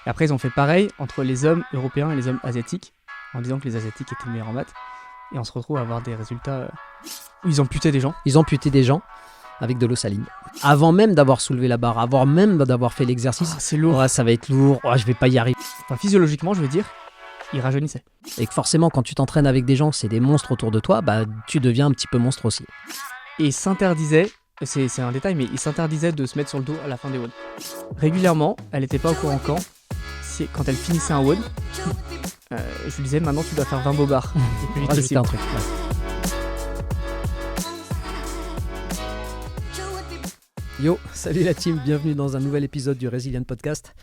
Et après, ils ont fait pareil entre les hommes européens et les hommes asiatiques, en disant que les asiatiques étaient meilleurs en maths. Et on se retrouve à avoir des résultats où ils amputaient des gens. Ils amputaient des gens avec de l'eau saline. Avant même d'avoir soulevé la barre, avant même d'avoir fait l'exercice, C'est lourd. ouais, ça va être lourd, je vais pas y arriver. Enfin, physiologiquement, je veux dire, ils rajeunissaient. Et que forcément, quand tu t'entraînes avec des gens, c'est des monstres autour de toi, bah tu deviens un petit peu monstre aussi. Et ils s'interdisaient, c'est un détail, mais ils s'interdisaient de se mettre sur le dos à la fin des WOD. Régulièrement, elle n'était pas au courant quand elle finissait un WOD, je lui disais maintenant tu dois faire 20 bobards. Le plus vite Rajouter possible. un truc. Ouais. Yo, salut la team, bienvenue dans un nouvel épisode du Resilient Podcast.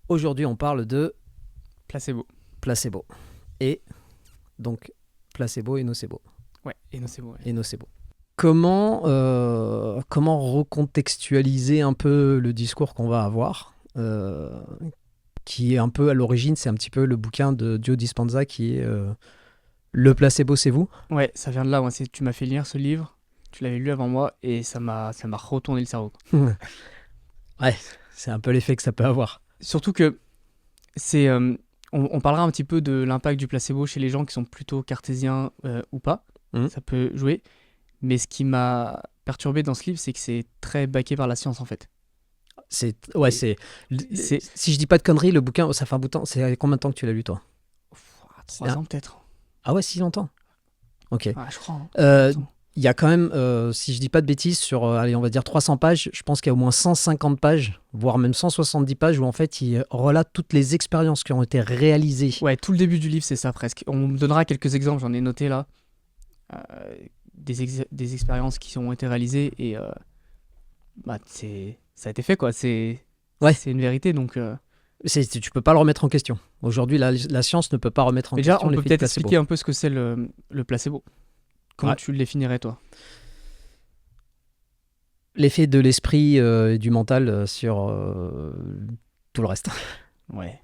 Aujourd'hui, on parle de Placebo. placebo. Et donc, placebo et nocebo. Ouais, et nocebo. Ouais. Et nocebo. Comment recontextualiser un peu le discours qu'on va avoir qui est un peu à l'origine, c'est un petit peu le bouquin de Joe Dispenza qui est Le placebo, c'est vous. Ouais, ça vient de là. Tu m'as fait lire ce livre, tu l'avais lu avant moi, et ça m'a retourné le cerveau. Ouais, c'est un peu l'effet que ça peut avoir. Surtout que c'est, on parlera un petit peu de l'impact du placebo chez les gens qui sont plutôt cartésiens ou pas. Ça peut jouer. Mais ce qui m'a perturbé dans ce livre, c'est que c'est très baqué par la science en fait. Si je dis pas de conneries, le bouquin, ça fait un bout de temps. C'est combien de temps que tu l'as lu, toi? 3 ans peut-être. Ah ouais, si longtemps. Ok. Ah, je crois. Hein. Il y a quand même, si je dis pas de bêtises, sur, allez, on va dire 300 pages, je pense qu'il y a au moins 150 pages, voire même 170 pages, où en fait, il relate toutes les expériences qui ont été réalisées. Ouais, tout le début du livre, c'est ça presque. On me donnera quelques exemples, j'en ai noté là. Des expériences qui ont été réalisées et ça a été fait quoi. C'est une vérité donc. Tu peux pas le remettre en question. Aujourd'hui, la science ne peut pas remettre en Mais déjà, question on peut l'effet peut-être du placebo. expliquer un peu ce que c'est le placebo. Comment tu le définirais toi? L'effet de l'esprit et du mental sur tout le reste. Ouais.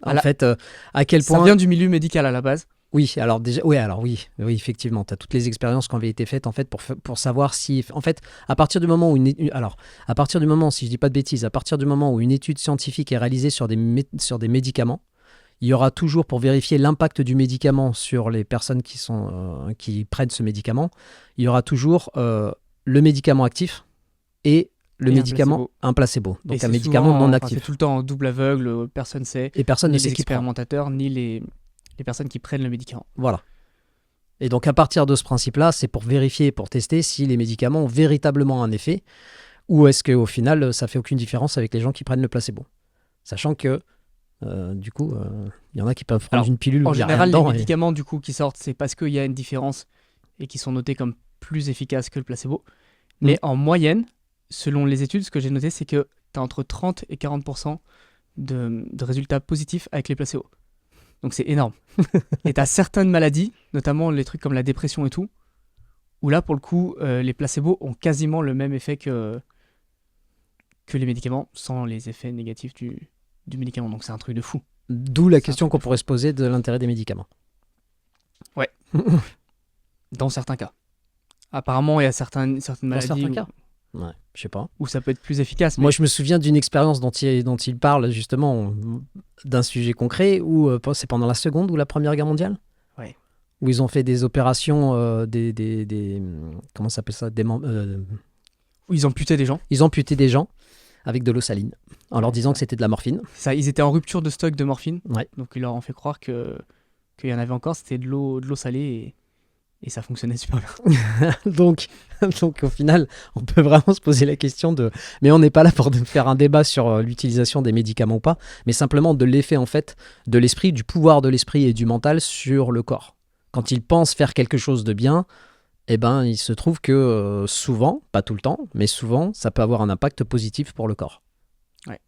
En fait, à quel point... Ça vient du milieu médical à la base. Oui, alors déjà, oui, effectivement, tu as toutes les expériences qui avaient été faites en fait pour savoir si, en fait, à partir du moment où si je dis pas de bêtises, à partir du moment où une étude scientifique est réalisée sur des médicaments, il y aura toujours, pour vérifier l'impact du médicament sur les personnes qui prennent ce médicament, il y aura toujours le médicament actif et le médicament un placebo, donc un médicament non actif. C'est tout le temps en double aveugle, personne sait. Et personne ne ni sait les qui prend. expérimentateurs, ni les personnes qui prennent le médicament. Voilà. Et donc à partir de ce principe-là, c'est pour vérifier, pour tester si les médicaments ont véritablement un effet, ou est-ce qu'au final, ça fait aucune différence avec les gens qui prennent le placebo. Sachant que, du coup, il y en a qui peuvent prendre une pilule en où il y a rien général, dedans. les médicaments du coup, qui sortent, c'est parce qu'il y a une différence et qui sont notés comme plus efficaces que le placebo. Mais en moyenne, selon les études, ce que j'ai noté, c'est que tu as entre 30 et 40% de résultats positifs avec les placebos. Donc c'est énorme. Et tu as certaines maladies, notamment les trucs comme la dépression et tout, où là, pour le coup, les placebos ont quasiment le même effet que les médicaments, sans les effets négatifs du médicament. Donc c'est un truc de fou. D'où la question qu'on pourrait se poser de l'intérêt des médicaments. Ouais. Dans certains cas. Apparemment, il y a certaines maladies... Dans certains cas. Ouais, je sais pas. Où ça peut être plus efficace. Mais... Moi, je me souviens d'une expérience dont il parle justement d'un sujet concret où c'est pendant la Seconde ou la Première Guerre mondiale. Ouais. Où ils ont fait des opérations, comment ça s'appelle ça, où ils amputaient des gens. Ils amputaient des gens avec de l'eau saline en leur disant que c'était de la morphine. Ça, ils étaient en rupture de stock de morphine. Ouais. Donc ils leur ont fait croire qu'il y en avait encore. C'était de l'eau salée et ça fonctionnait super bien. donc au final, on peut vraiment se poser la question de... Mais on n'est pas là pour faire un débat sur l'utilisation des médicaments ou pas, mais simplement de l'effet en fait de l'esprit, du pouvoir de l'esprit et du mental sur le corps. Quand ils pensent faire quelque chose de bien, eh ben, il se trouve que souvent, pas tout le temps, mais souvent, ça peut avoir un impact positif pour le corps. Ouais.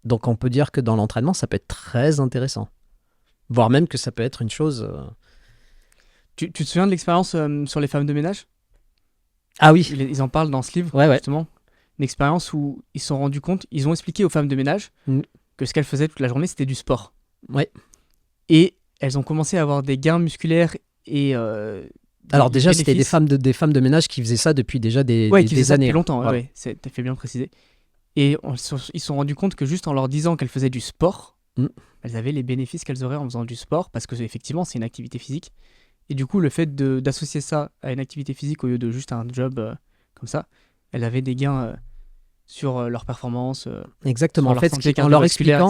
Donc on peut dire que dans l'entraînement, ça peut être très intéressant. Voire même que ça peut être une chose... Tu te souviens de l'expérience sur les femmes de ménage? Ah oui. Ils en parlent dans ce livre, justement. Une expérience où ils se sont rendus compte, ils ont expliqué aux femmes de ménage que ce qu'elles faisaient toute la journée, c'était du sport. Ouais. Et elles ont commencé à avoir des gains musculaires et... Alors déjà, c'était des femmes de ménage qui faisaient ça depuis déjà des ça années. depuis longtemps, voilà. t'as fait bien préciser. Et ils se sont rendus compte que juste en leur disant qu'elles faisaient du sport, Mm. elles avaient les bénéfices qu'elles auraient en faisant du sport, parce que effectivement c'est une activité physique. Et du coup, le fait d'associer ça à une activité physique au lieu de juste un job comme ça, elles avaient des gains sur leur performance, Exactement. sur En leur fait, santé en leur cardiovasculaire,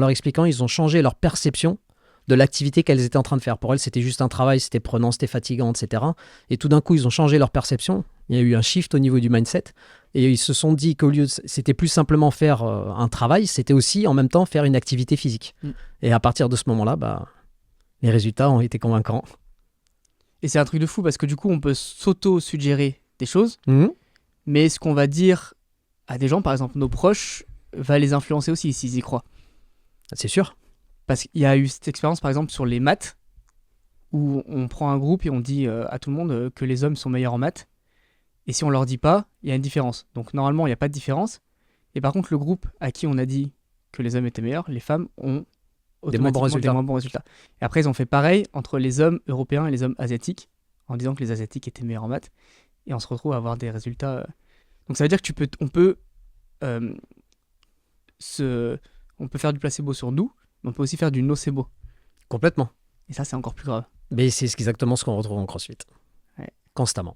expliquant, etc. ils ont changé leur perception de l'activité qu'elles étaient en train de faire. Pour elles, c'était juste un travail, c'était prenant, c'était fatigant, etc. Et tout d'un coup, ils ont changé leur perception. Il y a eu un shift au niveau du mindset. Et ils se sont dit qu'au lieu c'était plus simplement faire un travail, c'était aussi en même temps faire une activité physique. Mm. Et à partir de ce moment-là, les résultats ont été convaincants. Et c'est un truc de fou parce que du coup, on peut s'auto-suggérer des choses, Mhm. mais ce qu'on va dire à des gens, par exemple nos proches, va les influencer aussi s'ils y croient. C'est sûr. Parce qu'il y a eu cette expérience, par exemple, sur les maths, où on prend un groupe et on dit à tout le monde que les hommes sont meilleurs en maths. Et si on leur dit pas, il y a une différence. Donc normalement, il n'y a pas de différence. Et par contre, le groupe à qui on a dit que les hommes étaient meilleurs, les femmes ont automatiquement des moins bons résultats. Et après, ils ont fait pareil entre les hommes européens et les hommes asiatiques, en disant que les asiatiques étaient meilleurs en maths. Et on se retrouve à avoir des résultats. Donc ça veut dire que on peut faire du placebo sur nous, mais on peut aussi faire du nocebo. Complètement. Et ça, c'est encore plus grave. Mais c'est exactement ce qu'on retrouve en CrossFit. Ouais. Constamment.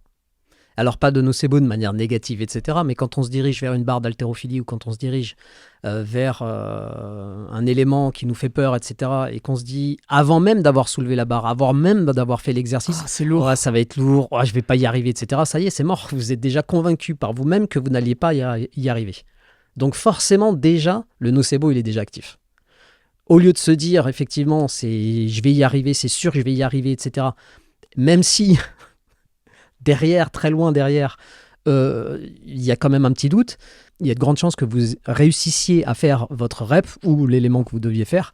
Alors pas de nocebo de manière négative, etc. Mais quand on se dirige vers une barre d'haltérophilie ou quand on se dirige vers un élément qui nous fait peur, etc. Et qu'on se dit, avant même d'avoir soulevé la barre, avant même d'avoir fait l'exercice, c'est lourd. Ça va être lourd, je vais pas y arriver, etc. Ça y est, c'est mort. Vous êtes déjà convaincu par vous-même que vous n'alliez pas y arriver. Donc forcément, déjà, le nocebo, il est déjà actif. Au lieu de se dire, effectivement, je vais y arriver, c'est sûr que je vais y arriver, etc. Même si... derrière, très loin derrière, il y a quand même un petit doute. Il y a de grandes chances que vous réussissiez à faire votre rep ou l'élément que vous deviez faire.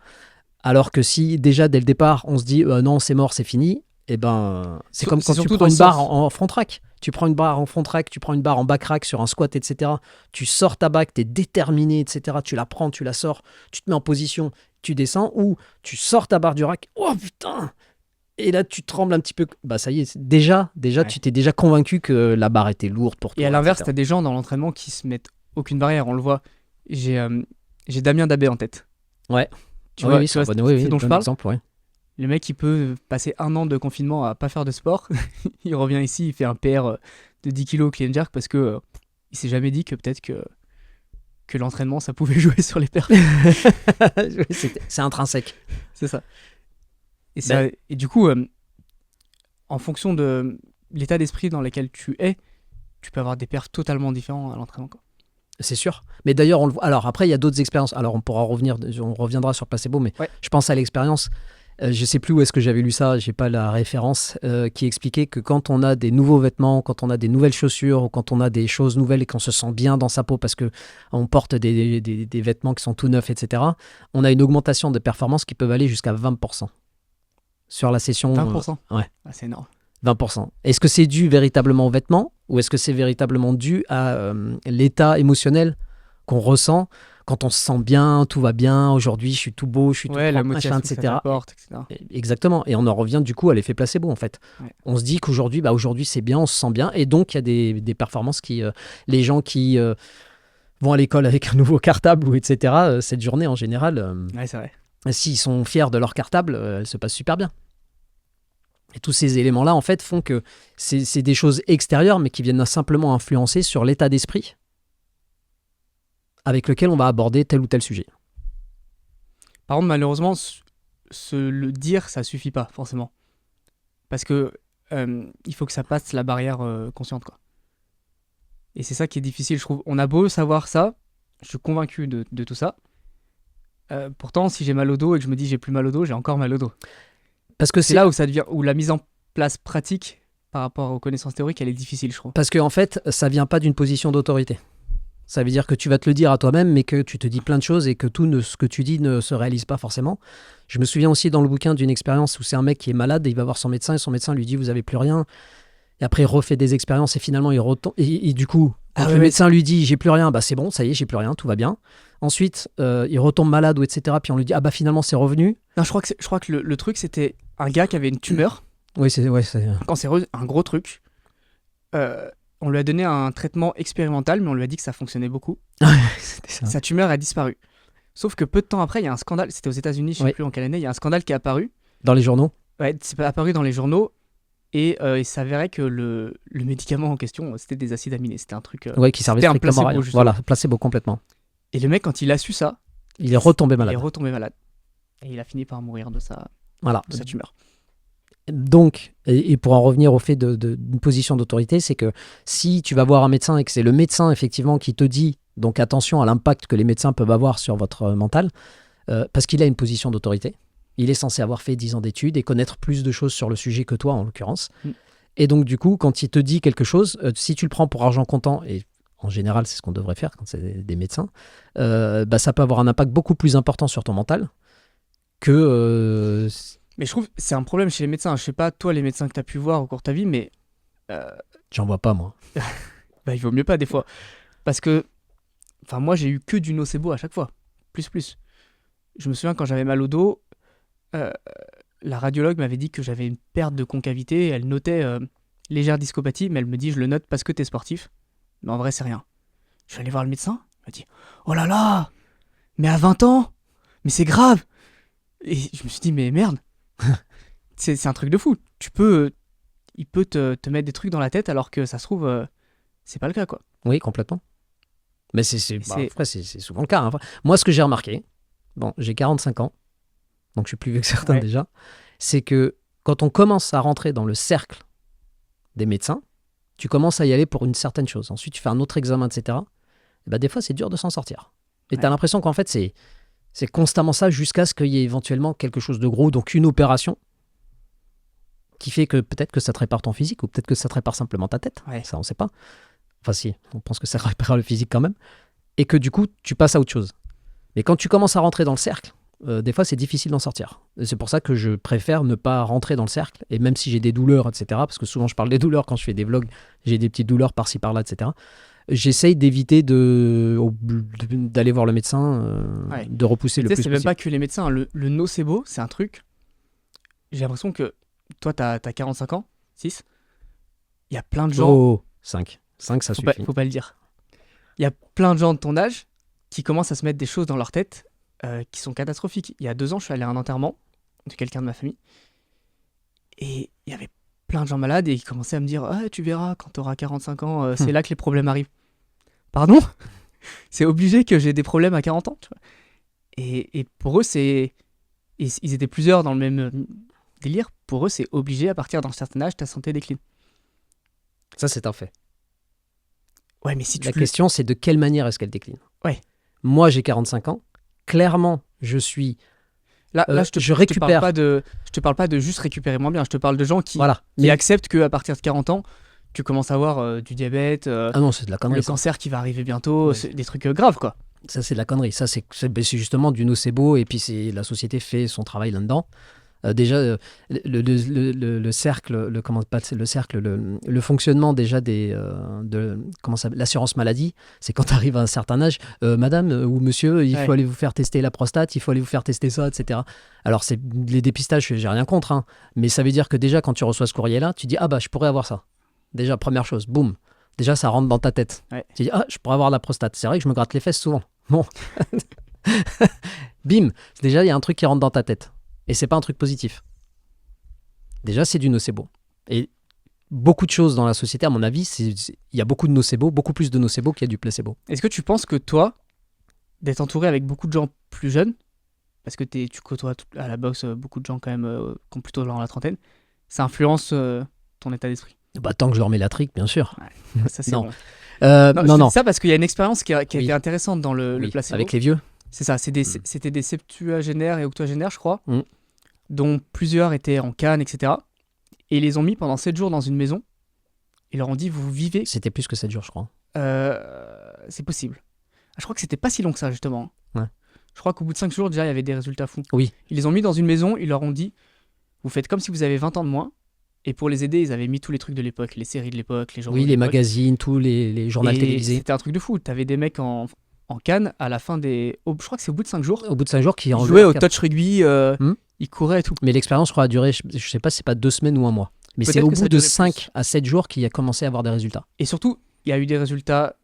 Alors que si déjà dès le départ on se dit non c'est mort, c'est fini, c'est comme quand tu prends une barre en front rack. Tu prends une barre en front rack, tu prends une barre en back rack sur un squat, etc. Tu sors ta barre, tu es déterminé, etc. Tu la prends, tu la sors, tu te mets en position, tu descends, ou tu sors ta barre du rack. Oh putain! Et là, tu trembles un petit peu. Ça y est, déjà ouais. Tu t'es déjà convaincu que la barre était lourde pour toi. Et à l'inverse, tu as des gens dans l'entraînement qui se mettent aucune barrière. On le voit. J'ai Damien Dabé en tête. Ouais. Tu vois c'est dont je parle. Exemple, ouais. Le mec, il peut passer 1 an de confinement à pas faire de sport. Il revient ici, il fait un PR de 10 kilos au clean jerk parce que il s'est jamais dit que peut-être que l'entraînement, ça pouvait jouer sur les perfs. C'est intrinsèque. C'est ça. Et du coup, en fonction de l'état d'esprit dans lequel tu es, tu peux avoir des perfs totalement différents à l'entraînement, quoi. C'est sûr. Mais d'ailleurs, on le voit. Alors après, il y a d'autres expériences. Alors on reviendra sur placebo, mais ouais. Je pense à l'expérience. Je sais plus où est-ce que j'avais lu ça, j'ai pas la référence, qui expliquait que quand on a des nouveaux vêtements, quand on a des nouvelles chaussures, ou quand on a des choses nouvelles et qu'on se sent bien dans sa peau parce que on porte des vêtements qui sont tout neufs, etc., on a une augmentation de performance qui peut aller jusqu'à 20%. Sur la session. 20%. Ouais. Ah, c'est énorme. 20%. Est-ce que c'est dû véritablement aux vêtements ou est-ce que c'est véritablement dû à l'état émotionnel qu'on ressent quand on se sent bien, tout va bien, aujourd'hui je suis tout beau, je suis tout propre, machin, etc. Exactement. Et on en revient du coup à l'effet placebo en fait. Ouais. On se dit qu'aujourd'hui c'est bien, on se sent bien et donc il y a des performances qui... les gens qui vont à l'école avec un nouveau cartable ou etc. Cette journée en général... ouais, c'est vrai. S'ils sont fiers de leur cartable, elle se passe super bien. Et tous ces éléments-là, en fait, font que c'est des choses extérieures, mais qui viennent simplement influencer sur l'état d'esprit avec lequel on va aborder tel ou tel sujet. Par contre, malheureusement, le dire, ça suffit pas, forcément. Parce que il faut que ça passe la barrière consciente, quoi. Et c'est ça qui est difficile, je trouve. On a beau savoir ça, je suis convaincu de tout ça. Pourtant, si j'ai mal au dos et que je me dis j'ai plus mal au dos, j'ai encore mal au dos. Parce que c'est là où la mise en place pratique par rapport aux connaissances théoriques, elle est difficile, je trouve. Parce qu'en fait, ça vient pas d'une position d'autorité. Ça veut dire que tu vas te le dire à toi-même, mais que tu te dis plein de choses et que tout ce que tu dis ne se réalise pas forcément. Je me souviens aussi dans le bouquin d'une expérience où c'est un mec qui est malade et il va voir son médecin et son médecin lui dit vous avez plus rien. Et après il refait des expériences et finalement il retombe. Et du coup, quand le médecin lui dit j'ai plus rien, c'est bon, ça y est, j'ai plus rien, tout va bien. Ensuite, il retombe malade ou etc. Puis on lui dit finalement c'est revenu. Non, je crois que le truc c'était un gars qui avait une tumeur. Oui, c'est cancéreuse, un gros truc. on lui a donné un traitement expérimental, mais on lui a dit que ça fonctionnait beaucoup. C'était ça. Sa tumeur a disparu. Sauf que peu de temps après, il y a un scandale, c'était aux États-Unis, je sais Oui. plus en quelle année, il y a un scandale qui est apparu. Dans les journaux. Ouais, c'est apparu dans les journaux et il s'avérait que le médicament en question, c'était des acides aminés. C'était un truc. Ouais, qui servait C'était un strictement à placebo, rien. justement. Voilà, placebo complètement. Et le mec, quand il a su ça, Il est retombé il malade. est retombé malade. Et il a fini par mourir de Voilà. sa tumeur. Donc, et pour en revenir au fait d'une position d'autorité, c'est que si tu vas voir un médecin et que c'est le médecin effectivement qui te dit, donc attention à l'impact que les médecins peuvent avoir sur votre mental, parce qu'il a une position d'autorité, il est censé avoir fait 10 ans d'études et connaître plus de choses sur le sujet que toi en l'occurrence. Et donc du coup, quand il te dit quelque chose, si tu le prends pour argent comptant, et en général c'est ce qu'on devrait faire quand c'est des médecins, ça peut avoir un impact beaucoup plus important sur ton mental que... Mais je trouve que c'est un problème chez les médecins. Je sais pas, toi, les médecins que tu as pu voir au cours de ta vie, mais J'en vois pas moi. il vaut mieux pas des fois. Parce que, enfin, moi, j'ai eu que du nocebo à chaque fois. Plus. Je me souviens quand j'avais mal au dos, la radiologue m'avait dit que j'avais une perte de concavité. Elle notait légère discopathie, mais elle me dit je le note parce que t'es sportif. Mais en vrai, c'est rien. Je suis allé voir le médecin. Il m'a dit oh là là, mais à 20 ans, mais c'est grave. Et je me suis dit mais merde. C'est un truc de fou. Il peut te mettre des trucs dans la tête alors que ça se trouve, c'est pas le cas quoi. Oui, complètement. Mais C'est- après, c'est souvent le cas. Hein. Moi, ce que j'ai remarqué, bon, j'ai 45 ans, donc je suis plus vieux que certains Ouais. déjà, c'est que quand on commence à rentrer dans le cercle des médecins, tu commences à y aller pour une certaine chose. Ensuite, tu fais un autre examen, etc. Et des fois, c'est dur de s'en sortir. Et tu as Ouais. l'impression qu'en fait, c'est constamment ça jusqu'à ce qu'il y ait éventuellement quelque chose de gros, donc une opération qui fait que peut-être que ça te répare ton physique ou peut-être que ça te répare simplement ta tête. Ouais. Ça, on ne sait pas. Enfin, si, on pense que ça répare le physique quand même. Et que du coup, tu passes à autre chose. Mais quand tu commences à rentrer dans le cercle, des fois, c'est difficile d'en sortir. Et c'est pour ça que je préfère ne pas rentrer dans le cercle. Et même si j'ai des douleurs, etc., parce que souvent, je parle des douleurs quand je fais des vlogs, j'ai des petites douleurs par-ci, par-là, etc., j'essaye d'éviter d'aller voir le médecin, Ouais. de repousser Tu le sais, plus c'est même possible. pas que les médecins. Le nocebo, c'est un truc. J'ai l'impression que toi, t'as 45 ans, 6. Il y a plein de gens. Oh, 5. 5, ça suffit. Faut pas le dire. Il y a plein de gens de ton âge qui commencent à se mettre des choses dans leur tête qui sont catastrophiques. Il y a 2 ans, je suis allé à un enterrement de quelqu'un de ma famille et il y avait plein de gens malades et ils commençaient à me dire ah, tu verras quand tu auras 45 ans, c'est là que les problèmes arrivent. Pardon. C'est obligé que j'ai des problèmes à 40 ans, tu vois. Et pour eux, ils étaient plusieurs dans le même délire. Pour eux, c'est obligé, à partir d'un certain âge, ta santé décline. Ça, c'est un fait. Ouais, mais si tu La question, c'est de quelle manière est-ce qu'elle décline. Ouais. Moi, j'ai 45 ans. Clairement, je suis... Là, je te récupère. je te parle pas de juste récupérer moins bien. Je te parle de gens qui Voilà. acceptent qu'à partir de 40 ans, tu commences à avoir du diabète, Ah non, c'est de la connerie. le Ça, cancer qui va arriver bientôt, Ouais. c'est des trucs graves, quoi. Ça, c'est de la connerie. Ça, c'est justement du nocebo. Et puis, la société fait son travail là-dedans. Déjà, le cercle, le fonctionnement déjà l'assurance maladie, c'est quand tu arrives à un certain âge, madame ou monsieur, il faut aller vous faire tester la prostate, il faut aller vous faire tester ça, etc. Alors, c'est les dépistages, j'ai rien contre, hein, mais ça veut dire que déjà, quand tu reçois ce courrier-là, tu dis, ah je pourrais avoir ça. Déjà, première chose, boum. Déjà, ça rentre dans ta tête. Ouais. Tu dis, je pourrais avoir la prostate. C'est vrai que je me gratte les fesses souvent. Bon. Bim. Déjà, il y a un truc qui rentre dans ta tête. Et c'est pas un truc positif. Déjà, c'est du nocebo. Et beaucoup de choses dans la société, à mon avis, il y a beaucoup de nocebo, beaucoup plus de nocebo qu'il y a du placebo. Est-ce que tu penses que toi, d'être entouré avec beaucoup de gens plus jeunes, parce que tu côtoies à la boxe beaucoup de gens quand même qui ont plutôt dans la trentaine, ça influence ton état d'esprit? Tant que je leur mets la trique, bien sûr. Ouais, ça, c'est Non. bon. Non. Je dis ça parce qu'il y a une expérience qui a Oui. été intéressante dans le Oui, placebo. avec les vieux. C'est ça, c'était des septuagénaires et octogénaires, je crois, Mm. dont plusieurs étaient en Cannes, etc. Et ils les ont mis pendant 7 jours dans une maison. Ils leur ont dit, vous vivez... C'était plus que 7 jours, je crois. c'est possible. Je crois que c'était pas si long que ça, justement. Ouais. Je crois qu'au bout de 5 jours, déjà, il y avait des résultats fous. Oui. Ils les ont mis dans une maison, ils leur ont dit, vous faites comme si vous avez 20 ans de moins. Et pour les aider, ils avaient mis tous les trucs de l'époque, les séries de l'époque, les journaux Oui, de les l'époque. magazines, tous les journaux Et télévisés. c'était un truc de fou. T'avais des mecs en Cannes à la fin des... je crois que c'est au bout de 5 jours. Au bout de 5 jours, qui Ils en jouaient au touch rugby, Hmm. ils couraient et tout. Mais l'expérience, je crois, a duré, je sais pas si c'est pas 2 semaines ou un mois. Mais c'est Peut-être au que ça bout de durait 5 plus. à 7 jours qu'il a commencé à avoir des résultats. Et surtout, il y a eu des résultats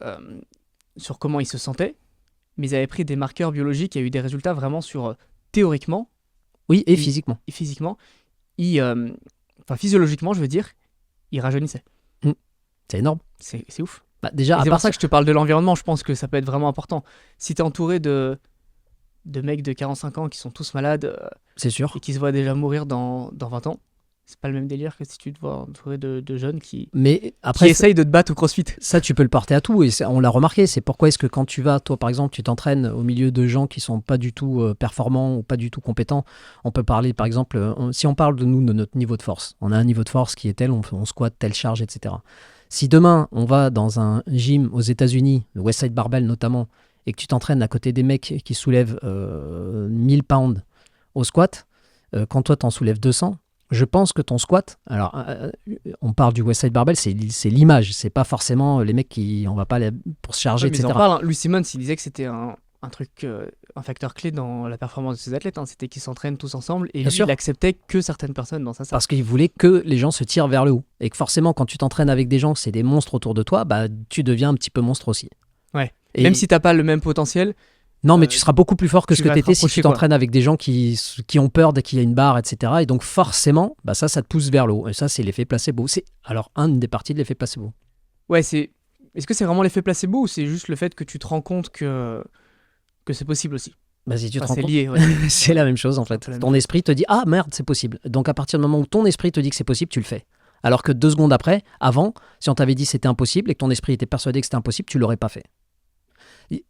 sur comment il se sentait, mais ils avaient pris des marqueurs biologiques, il y a eu des résultats vraiment sur, théoriquement Oui, et Il- physiquement. et physiquement, enfin physiologiquement, je veux dire, il rajeunissait. C'est énorme. C'est ouf. Bah, déjà, Et à c'est part pour ça que je te parle de l'environnement, je pense que ça peut être vraiment important. Si t'es entouré de mecs de 45 ans qui sont tous malades c'est sûr. et qui se voient déjà mourir dans 20 ans, c'est pas le même délire que si tu te vois entouré de jeunes qui Mais après, essayent de te battre au crossfit. ça, tu peux le porter à tout. Et on l'a remarqué. C'est pourquoi est-ce que quand tu vas, toi, par exemple, tu t'entraînes au milieu de gens qui sont pas du tout performants ou pas du tout compétents. On peut parler, par exemple, si on parle de nous, de notre niveau de force. On a un niveau de force qui est tel, on squatte telle charge, etc. Si demain, on va dans un gym aux États-Unis, le Westside Barbell notamment, et que tu t'entraînes à côté des mecs qui soulèvent 1000 pounds au squat, quand toi, t'en soulèves 200, je pense que ton squat, alors on parle du Westside Barbell, c'est l'image, c'est pas forcément les mecs qui, on va pas pour se charger, Ouais, mais ils etc. en parlent, hein. Louis Simmons, il disait que c'était un truc, un facteur clé dans la performance de ses athlètes, hein. C'était qu'ils s'entraînent tous ensemble et Bien lui, sûr. il acceptait que certaines personnes dans sa salle. Parce qu'il voulait que les gens se tirent vers le haut. Et que forcément, quand tu t'entraînes avec des gens, c'est des monstres autour de toi, bah tu deviens un petit peu monstre aussi. Ouais. Et Même si t'as pas le même potentiel, non, mais tu seras beaucoup plus fort que tu ce que vas tu te étais si rapprocher, tu t'entraînes avec des gens qui ont peur dès qu'il y a une barre, etc. Et donc forcément, bah ça te pousse vers le haut. Et ça, c'est l'effet placebo. C'est alors une des parties de l'effet placebo. ouais, est-ce que c'est vraiment l'effet placebo ou c'est juste le fait que tu te rends compte que c'est possible aussi? Bah, si tu te Enfin, rends c'est compte, lié, ouais. c'est la même chose en C'est un fait. peu la même Ton chose. esprit te dit ah merde, c'est possible. Donc à partir du moment où ton esprit te dit que c'est possible, tu le fais. Alors que 2 secondes après, avant, si on t'avait dit c'était impossible et que ton esprit était persuadé que c'était impossible, tu l'aurais pas fait.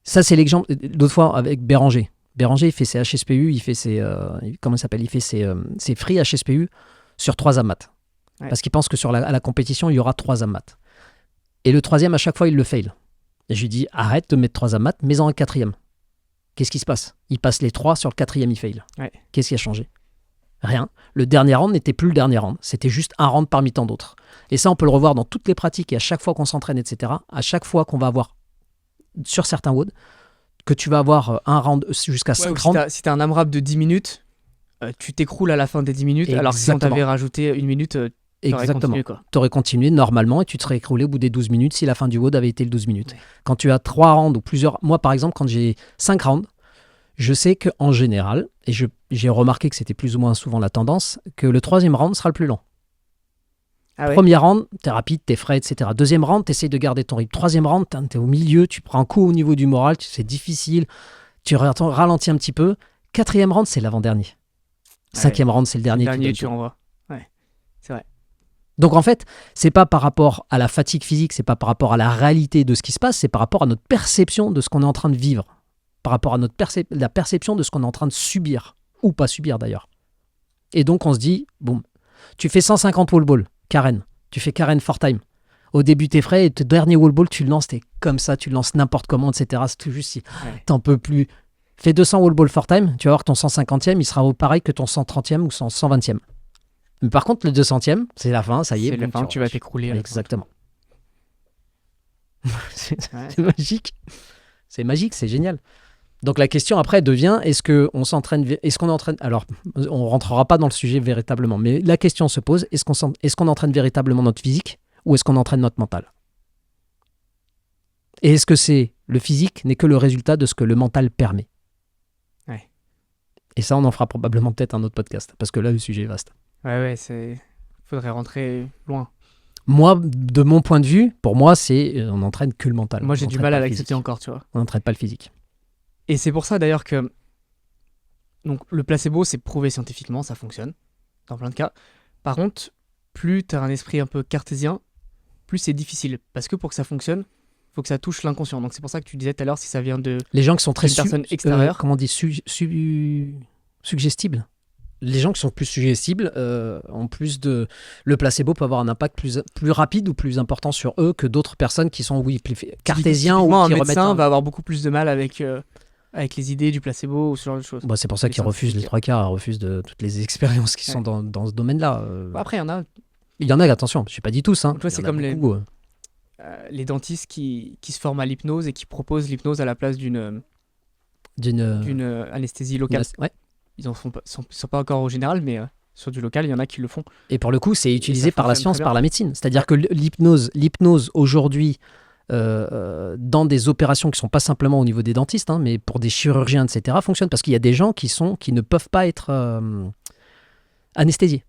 Ça, c'est l'exemple. L'autre fois, avec Béranger. Béranger, il fait ses HSPU, il fait ses. Comment il s'appelle? Il fait ses free HSPU sur 3 ammats. Ouais. Parce qu'il pense que à la compétition, il y aura 3 ammats. Et le troisième, à chaque fois, il le fail. Et je lui dis arrête de mettre 3 ammats, mets-en un quatrième. Qu'est-ce qui se passe? Il passe les 3, sur le quatrième, il fail. Ouais. Qu'est-ce qui a changé? Rien. Le dernier round n'était plus le dernier round. C'était juste un round parmi tant d'autres. Et ça, on peut le revoir dans toutes les pratiques et à chaque fois qu'on s'entraîne, etc. À chaque fois qu'on va avoir sur certains WOD, que tu vas avoir un round jusqu'à Ouais, 5 ou rounds. si t'as un AMRAP de 10 minutes, tu t'écroules à la fin des 10 minutes, alors que si on Exactement. t'avait rajouté 1 minute, t'aurais Exactement. continué, quoi. Tu aurais continué normalement et tu te serais écroulé au bout des 12 minutes si la fin du WOD avait été le 12 minutes. Ouais. Quand tu as 3 rounds ou plusieurs. Moi, par exemple, quand j'ai 5 rounds, je sais qu'en général, et j'ai remarqué que c'était plus ou moins souvent la tendance, que le 3e round sera le plus lent. Ah ouais. Premier round, t'es rapide, t'es frais, etc. 2e round, t'essayes de garder ton rythme. 3e round, t'es au milieu, tu prends un coup au niveau du moral, c'est difficile, tu ralentis un petit peu. 4e round, c'est l'avant-dernier. 5e round, c'est le dernier. Le dernier, qui tu donne tout. renvoies. Ouais, c'est vrai. Donc en fait, c'est pas par rapport à la fatigue physique, c'est pas par rapport à la réalité de ce qui se passe, c'est par rapport à notre perception de ce qu'on est en train de vivre, par rapport à la perception de ce qu'on est en train de subir, ou pas subir d'ailleurs. Et donc on se dit, bon, tu fais 150 wall ball, Karen, tu fais Karen 4 time. Au début t'es frais et ton dernier wall ball tu le lances, t'es comme ça, tu le lances n'importe comment, etc. C'est tout juste si Ouais. t'en peux plus. Fais 200 wall ball 4 time, tu vas voir que ton 150e, il sera pareil que ton 130e ou son 120e. Mais par contre, le 200e, c'est la fin, ça y est. C'est la boum, fin, tu vas t'écrouler. à la fin. Exactement. c'est Ouais. c'est magique. C'est magique, c'est génial. Donc la question après devient, est-ce qu'on s'entraîne, est-ce qu'on entraîne, alors on rentrera pas dans le sujet véritablement, mais la question se pose, est-ce qu'on entraîne véritablement notre physique ou est-ce qu'on entraîne notre mental? Et est-ce que c'est le physique n'est que le résultat de ce que le mental permet? Ouais. Et ça, on en fera probablement peut-être un autre podcast, parce que là, le sujet est vaste. Ouais, faudrait rentrer loin. Moi, de mon point de vue, pour moi, c'est on n'entraîne que le mental. Moi, On j'ai du n'entraîne mal pas à le l'accepter physique. encore, tu vois. On n'entraîne pas le physique. Et c'est pour ça d'ailleurs que donc, le placebo, c'est prouvé scientifiquement, ça fonctionne dans plein de cas. Par contre, plus tu as un esprit un peu cartésien, plus c'est difficile. Parce que pour que ça fonctionne, il faut que ça touche l'inconscient. Donc c'est pour ça que tu disais tout à l'heure si ça vient de... Les gens qui sont très Une personne extérieure. comment on dit, suggestibles. Les gens qui sont plus suggestibles, en plus de le placebo peut avoir un impact plus rapide ou plus important sur eux que d'autres personnes qui sont plus cartésiens ou Typiquement, qui un remettent médecin va avoir beaucoup plus de mal avec les idées du placebo ou ce genre de choses. Bah, c'est pour ça Les qu'ils refusent, les scientifiques. 3 quarts refusent de toutes les expériences qui sont Ouais. dans ce domaine-là. Bon, après, il y en a Il y en a, attention, je ne sais pas dit tous. Hein. Donc, tu vois, Il y c'est en a comme les- beaucoup, les dentistes qui se forment à l'hypnose et qui proposent l'hypnose à la place d'une d'une anesthésie locale. ouais. Ils en sont pas encore au général, mais sur du local, il y en a qui le font. Et pour le coup, c'est utilisé par la fonctionne science, très bien. par la médecine. C'est-à-dire que l'hypnose aujourd'hui, dans des opérations qui ne sont pas simplement au niveau des dentistes, hein, mais pour des chirurgiens, etc., fonctionne parce qu'il y a des gens qui ne peuvent pas être anesthésiés.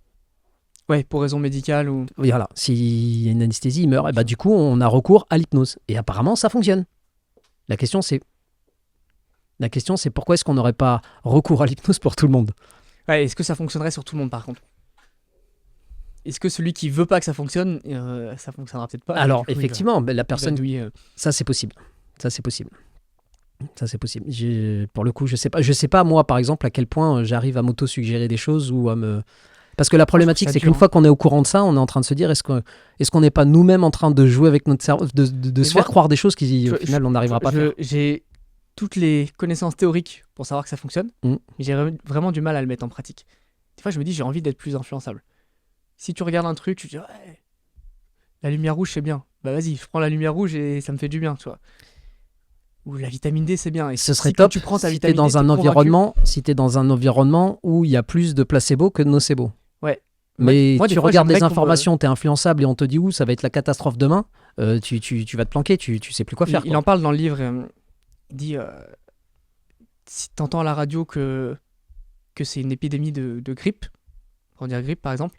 Ouais, pour raison médicale ou... Oui, voilà, s'il y a une anesthésie, il meurt. Et bah, du coup, on a recours à l'hypnose. Et apparemment, ça fonctionne. La question, c'est pourquoi est-ce qu'on n'aurait pas recours à l'hypnose pour tout le monde? Ouais, est-ce que ça fonctionnerait sur tout le monde par contre? Est-ce que celui qui veut pas que ça fonctionne, ça fonctionnera peut-être pas. Et Alors, du coup, effectivement, la il va personne... douiller, Ça, c'est possible. Ça, c'est possible. Pour le coup, je sais pas, moi, par exemple, à quel point j'arrive à m'auto-suggérer des choses ou à me... Parce que la problématique, ça c'est dur, qu'une fois qu'on est au courant de ça, on est en train de se dire, est-ce qu'on n'est pas nous-mêmes en train de jouer avec notre cerveau, de se moi, faire croire des choses qui, tu au vois, final, on n'arrivera pas à faire. J'ai toutes les connaissances théoriques pour savoir que ça fonctionne, Mm. mais j'ai vraiment du mal à le mettre en pratique. Des fois, je me dis, j'ai envie d'être plus influençable. Si tu regardes un truc, tu te dis, ouais, la lumière rouge, c'est bien. Bah vas-y, je prends la lumière rouge et ça me fait du bien, tu vois. Ou la vitamine D, c'est bien. Et Ce serait si quand top tu prends ta si vitamine t'es dans D, un t'es convaincu- environnement, si t'es dans un environnement où il y a plus de placebo que de nocebo. Ouais. Mais Moi, des tu fois, regardes les j'aimerais qu'on me- informations, t'es influençable et on te dit où ça va être la catastrophe demain, tu vas te planquer, tu sais plus quoi faire. Il quoi. en parle dans le livre. Il dit si t'entends à la radio que c'est une épidémie de grippe, pour dire grippe par exemple,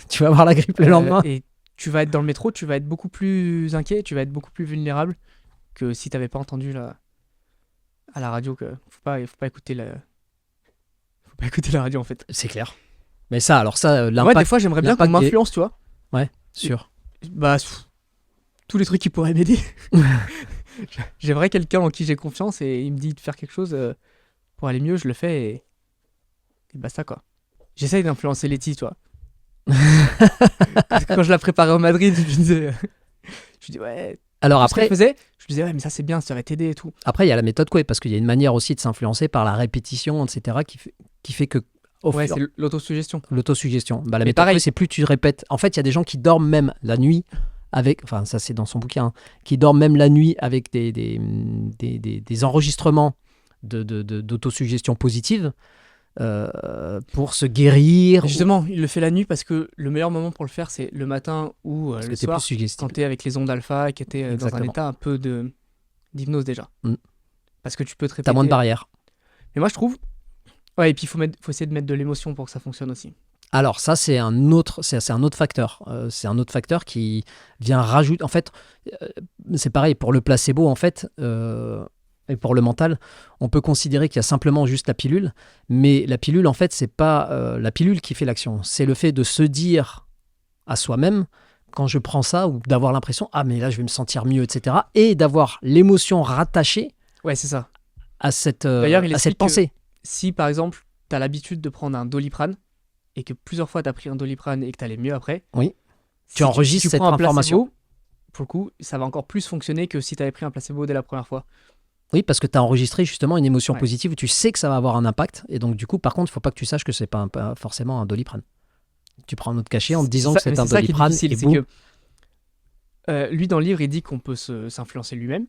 Tu vas avoir la grippe le lendemain. et tu vas être dans le métro, tu vas être beaucoup plus inquiet, tu vas être beaucoup plus vulnérable que si t'avais pas entendu à la radio que faut pas écouter la radio en fait. C'est clair. Mais ça, alors ça, Ouais, l'impact des fois j'aimerais bien qu'on l'impact des- m'influence, tu vois. sûr. Bah tous les trucs qui pourraient m'aider. J'aimerais quelqu'un en qui j'ai confiance et il me dit de faire quelque chose pour aller mieux, je le fais et basta quoi. J'essaye d'influencer Letty, tu vois. Quand je la préparais au Madrid, je lui disais, je lui dis ouais. Alors Tout ce qu'elle après, faisait, je lui disais ouais mais ça c'est bien, ça va t'aider et tout. il y a la méthode Coué, parce qu'il y a une manière aussi de s'influencer par la répétition, etc., qui fait que Ouais, c'est l'autosuggestion. l'autosuggestion. Bah, la Mais méthode pareil. Coué, c'est plus tu répètes. En fait, il y a des gens qui dorment même la nuit avec, enfin ça c'est dans son bouquin, hein, qui dorment même la nuit avec des enregistrements d'autosuggestion positive pour se guérir. Justement, il le fait la nuit parce que le meilleur moment pour le faire c'est le matin ou Parce le que t'es soir plus suggestible. quand t'es avec les ondes alpha et que t'es dans un Exactement. état un peu d'hypnose déjà. Mm. Parce que tu peux te répéter. T'as moins de barrières. Mais moi je trouve. Ouais, et puis faut essayer de mettre de l'émotion pour que ça fonctionne aussi. Alors ça c'est un autre facteur. C'est un autre facteur qui vient rajouter. En fait, c'est pareil pour le placebo en fait. Et pour le mental, on peut considérer qu'il y a simplement juste la pilule, mais la pilule en fait c'est pas la pilule qui fait l'action. C'est le fait de se dire à soi-même quand je prends ça ou d'avoir l'impression ah mais là je vais me sentir mieux, etc. Et d'avoir l'émotion rattachée Ouais, c'est ça. à cette D'ailleurs, il à cette explique que pensée. Si par exemple t'as l'habitude de prendre un Doliprane et que plusieurs fois t'as pris un Doliprane et que t'allais mieux après, Oui. si enregistres cette prends un placebo, information. pour le coup, ça va encore plus fonctionner que si t'avais pris un placebo dès la première fois. Oui, parce que tu as enregistré justement une émotion Ouais. positive où tu sais que ça va avoir un impact. Et donc, du coup, par contre, il ne faut pas que tu saches que c'est pas forcément un Doliprane. Tu prends un autre cachet en te disant que c'est un ça qui est Doliprane. difficile, Et c'est boum. que lui dans le livre il dit qu'on peut s'influencer lui-même,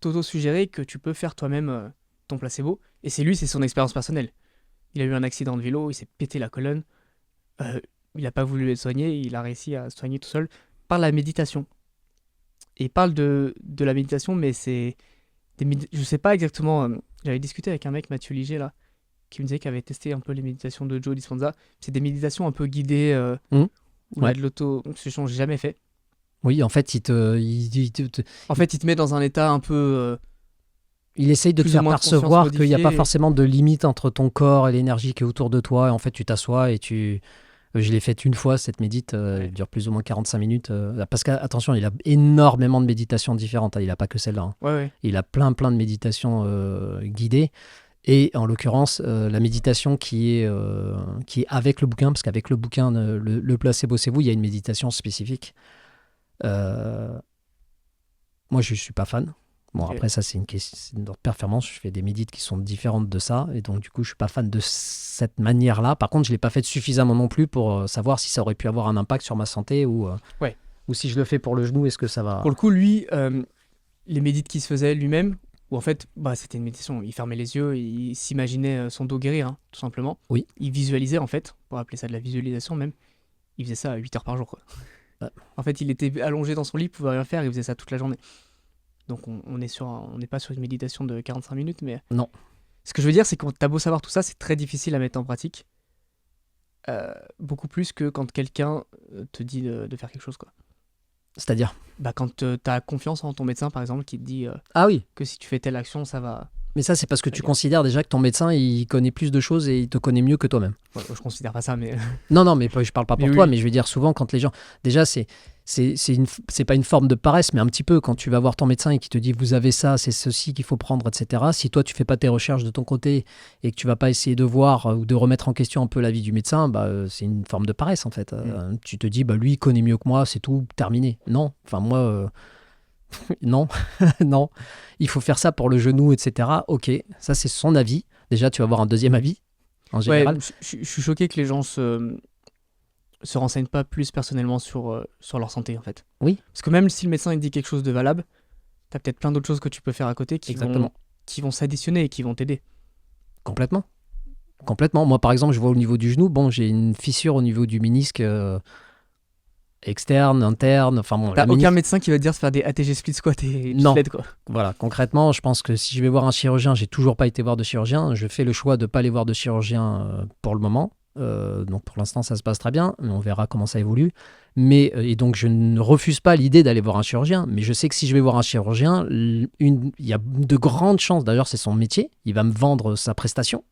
t'auto-suggérer que tu peux faire toi-même ton placebo, et c'est son expérience personnelle. Il a eu un accident de vélo, il s'est pété la colonne, il n'a pas voulu être soigné, il a réussi à se soigner tout seul par la méditation. Et il parle de la méditation, mais c'est je sais pas exactement. J'avais discuté avec un mec, Mathieu Liger, là, qui me disait qu'il avait testé un peu les méditations de Joe Dispenza. C'est des méditations un peu guidées, où il y a Ouais. de l'auto-suggestion, j'ai jamais fait. Oui, en fait, En fait, il te met dans un état un peu. il essaye de te plus ou faire moins de percevoir conscience qu'il n'y a pas modifiée. forcément de limite entre ton corps et l'énergie qui est autour de toi. Et en fait, tu t'assois et tu. Je l'ai faite une fois, cette médite. Ouais. Elle dure plus ou moins 45 minutes. Parce qu'attention, il a énormément de méditations différentes. Il n'a pas que celle-là. Hein. Ouais. Il a plein de méditations guidées. Et en l'occurrence, la méditation qui est avec le bouquin, parce qu'avec le bouquin, le placebo, c'est vous, il y a une méditation spécifique. Moi, je ne suis pas fan. Bon, Ok. après, ça, c'est une question de performance. Je fais des médites qui sont différentes de ça. Et donc, du coup, je ne suis pas fan de cette manière-là. Par contre, je ne l'ai pas fait suffisamment non plus pour savoir si ça aurait pu avoir un impact sur ma santé ou si je le fais pour le genou, est-ce que ça va... Pour le coup, lui, les médites qu'il se faisait lui-même, où en fait, c'était une méditation. Il fermait les yeux, il s'imaginait son dos guérir, hein, tout simplement. Oui. Il visualisait, en fait, pour appeler ça de la visualisation même. Il faisait ça à 8 heures par jour, quoi. Ouais. En fait, il était allongé dans son lit, il pouvait rien faire, il faisait ça toute la journée. Donc on n'est pas sur une méditation de 45 minutes, mais Non. ce que je veux dire, c'est que quand t'as beau savoir tout ça, c'est très difficile à mettre en pratique. Beaucoup plus que quand quelqu'un te dit de faire quelque chose, quoi. C'est-à-dire? Quand t'as confiance en ton médecin, par exemple, qui te dit Ah oui. que si tu fais telle action, ça va. Mais ça, c'est parce que tu Regarde. considères déjà que ton médecin, il connaît plus de choses et il te connaît mieux que toi-même. Ouais, je considère pas ça, mais. Non, mais je parle pas Mais pour oui, toi, oui. mais je veux dire souvent quand les gens, déjà c'est pas une forme de paresse, mais un petit peu quand tu vas voir ton médecin et qui te dit vous avez ça, c'est ceci qu'il faut prendre, etc. Si toi tu fais pas tes recherches de ton côté et que tu vas pas essayer de voir ou de remettre en question un peu l'avis du médecin, c'est une forme de paresse en fait. Tu te dis lui il connaît mieux que moi, c'est tout, terminé. Non, enfin moi non, non, il faut faire ça pour le genou, etc. Ok, ça c'est son avis. Déjà tu vas avoir un deuxième avis en Ouais, général. je suis choqué que les gens se renseignent pas plus personnellement sur leur santé, en fait. Oui. Parce que même si le médecin il dit quelque chose de valable, t'as peut-être plein d'autres choses que tu peux faire à côté Exactement. qui vont s'additionner et qui vont t'aider. Complètement. Complètement. Moi, par exemple, je vois au niveau du genou, j'ai une fissure au niveau du ménisque externe, interne. Enfin bon, T'as la aucun ménisque. médecin qui va te dire de faire des ATG split squat et une Non. sled, quoi. Voilà, concrètement, je pense que si je vais voir un chirurgien, j'ai toujours pas été voir de chirurgien. Je fais le choix de ne pas aller voir de chirurgien pour le moment. Donc pour l'instant, ça se passe très bien, mais on verra comment ça évolue. Et donc je ne refuse pas l'idée d'aller voir un chirurgien, mais je sais que si je vais voir un chirurgien, il y a de grandes chances, d'ailleurs c'est son métier, il va me vendre sa prestation.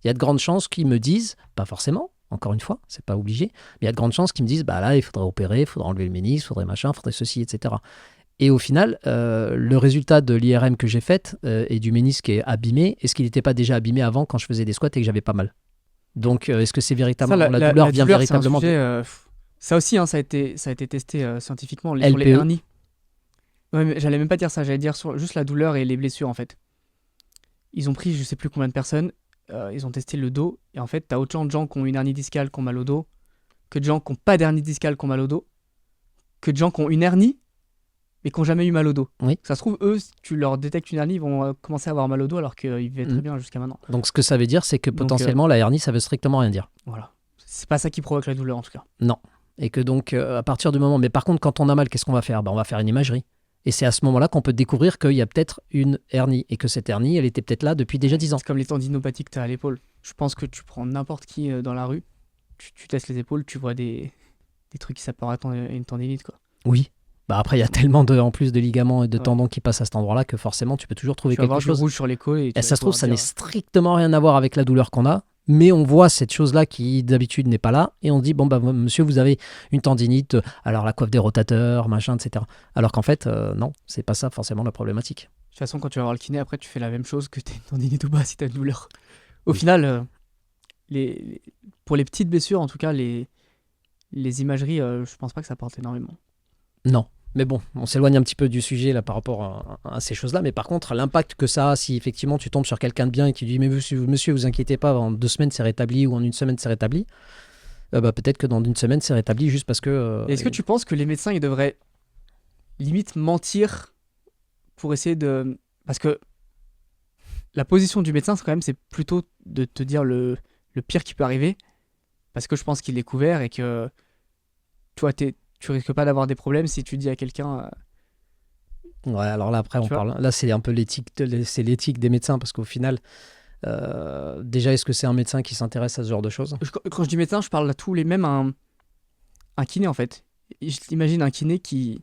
Il y a de grandes chances qu'ils me disent, pas forcément, encore une fois, c'est pas obligé, mais il y a de grandes chances qu'ils me disent, là, il faudrait opérer, il faudrait enlever le ménisque, il faudrait machin, il faudrait ceci, etc. Et au final, le résultat de l'IRM que j'ai faite et du ménisque est abîmé. Est-ce qu'il n'était pas déjà abîmé avant quand je faisais des squats et que j'avais pas mal? Donc, est-ce que c'est véritablement Ça, la douleur vient douleur, c'est un véritablement sujet, ça aussi, hein, ça a été testé scientifiquement sur les LPE. hernies. Ouais, mais j'allais même pas dire ça, j'allais dire sur juste la douleur et les blessures, en fait. Ils ont pris je sais plus combien de personnes, ils ont testé le dos, et en fait, t'as autant de gens qui ont une hernie discale qui ont mal au dos, que de gens qui n'ont pas d'hernie discale qui ont mal au dos, que de gens qui ont une hernie, mais qui n'ont jamais eu mal au dos. Oui. Ça se trouve, eux, si tu leur détectes une hernie, ils vont commencer à avoir mal au dos alors qu'ils vivaient très bien jusqu'à maintenant. Donc, ce que ça veut dire, c'est que Donc, potentiellement, la hernie, ça veut strictement rien dire. Voilà. C'est pas ça qui provoque la douleur, en tout cas. Non. Et que donc, à partir du moment... Mais par contre, quand on a mal, qu'est-ce qu'on va faire? On va faire une imagerie. Et c'est à ce moment-là qu'on peut découvrir qu'il y a peut-être une hernie. Et que cette hernie, elle était peut-être là depuis déjà 10 ans. C'est comme les tendinopathies que tu as à l'épaule. Je pense que tu prends n'importe qui dans la rue, tu testes les épaules, tu vois des trucs qui s'apparentent à une tendinite, quoi. Oui. Après, il y a tellement en plus de ligaments et de tendons qui passent à cet endroit-là que forcément, tu peux toujours trouver Tu vas quelque avoir chose. du rouge sur les côtes et Et ça se trouve, ça dire... n'est strictement rien à voir avec la douleur qu'on a, mais on voit cette chose-là qui d'habitude n'est pas là, et on dit, monsieur, vous avez une tendinite, alors la coiffe des rotateurs, machin, etc. Alors qu'en fait, non, c'est pas ça forcément la problématique. De toute façon, quand tu vas voir le kiné, après, tu fais la même chose que t'es une tendinite ou pas si t'as une douleur. Au final, pour les petites blessures, en tout cas, les imageries, je pense pas que ça porte énormément. Non. Mais bon, on s'éloigne un petit peu du sujet là par rapport à ces choses-là. Mais par contre, l'impact que ça a, si effectivement tu tombes sur quelqu'un de bien et qui dit mais monsieur, vous inquiétez pas, en 2 semaines c'est rétabli ou en 1 semaine c'est rétabli, peut-être que dans 1 semaine c'est rétabli juste parce que. Est-ce que tu penses que les médecins ils devraient limite mentir pour essayer de... Parce que la position du médecin, c'est plutôt de te dire le pire qui peut arriver, parce que je pense qu'il est couvert et que toi, tu risques pas d'avoir des problèmes si tu dis à quelqu'un... Ouais, alors là après on parle. Là c'est un peu l'éthique des médecins parce qu'au final, déjà est-ce que c'est un médecin qui s'intéresse à ce genre de choses? Quand je dis médecin, je parle à tous les mêmes un kiné en fait. Imagine un kiné qui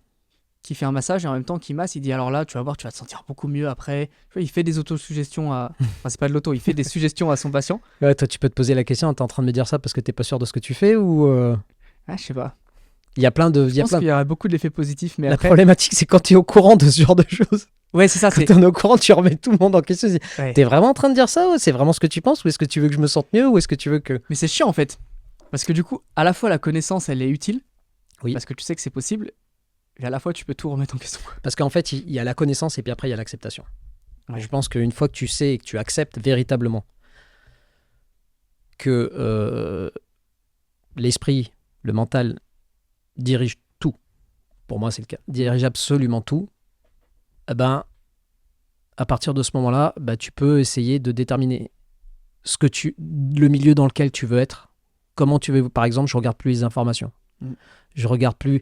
fait un massage et en même temps qui masse, il dit alors là tu vas voir, tu vas te sentir beaucoup mieux après. Tu vois, il fait des autosuggestions à... Enfin c'est pas de l'auto, il fait des suggestions à son patient. Ouais, toi tu peux te poser la question, t'es en train de me dire ça parce que t'es pas sûr de ce que tu fais ou... Ah je sais pas. Il y a plein de... Je pense qu'il y aurait beaucoup d'effets positifs, mais la après... problématique c'est quand tu es au courant de ce genre de choses. Ouais c'est ça. Quand t'es au courant, tu remets tout le monde en question. Ouais. T'es vraiment en train de dire ça? C'est vraiment ce que tu penses? Ou est-ce que tu veux que je me sente mieux? Ou est-ce que tu veux que... Mais c'est chiant en fait. Parce que du coup, à la fois la connaissance elle est utile, oui. Parce que tu sais que c'est possible, et à la fois tu peux tout remettre en question. Parce qu'en fait, il y a la connaissance et puis après il y a l'acceptation. Ouais. Je pense qu'une fois que tu sais et que tu acceptes véritablement que l'esprit, le mental dirige tout, pour moi c'est le cas, dirige absolument tout, à partir de ce moment-là, tu peux essayer de déterminer le milieu dans lequel tu veux être. Comment tu veux, par exemple, je regarde plus les informations. Je regarde plus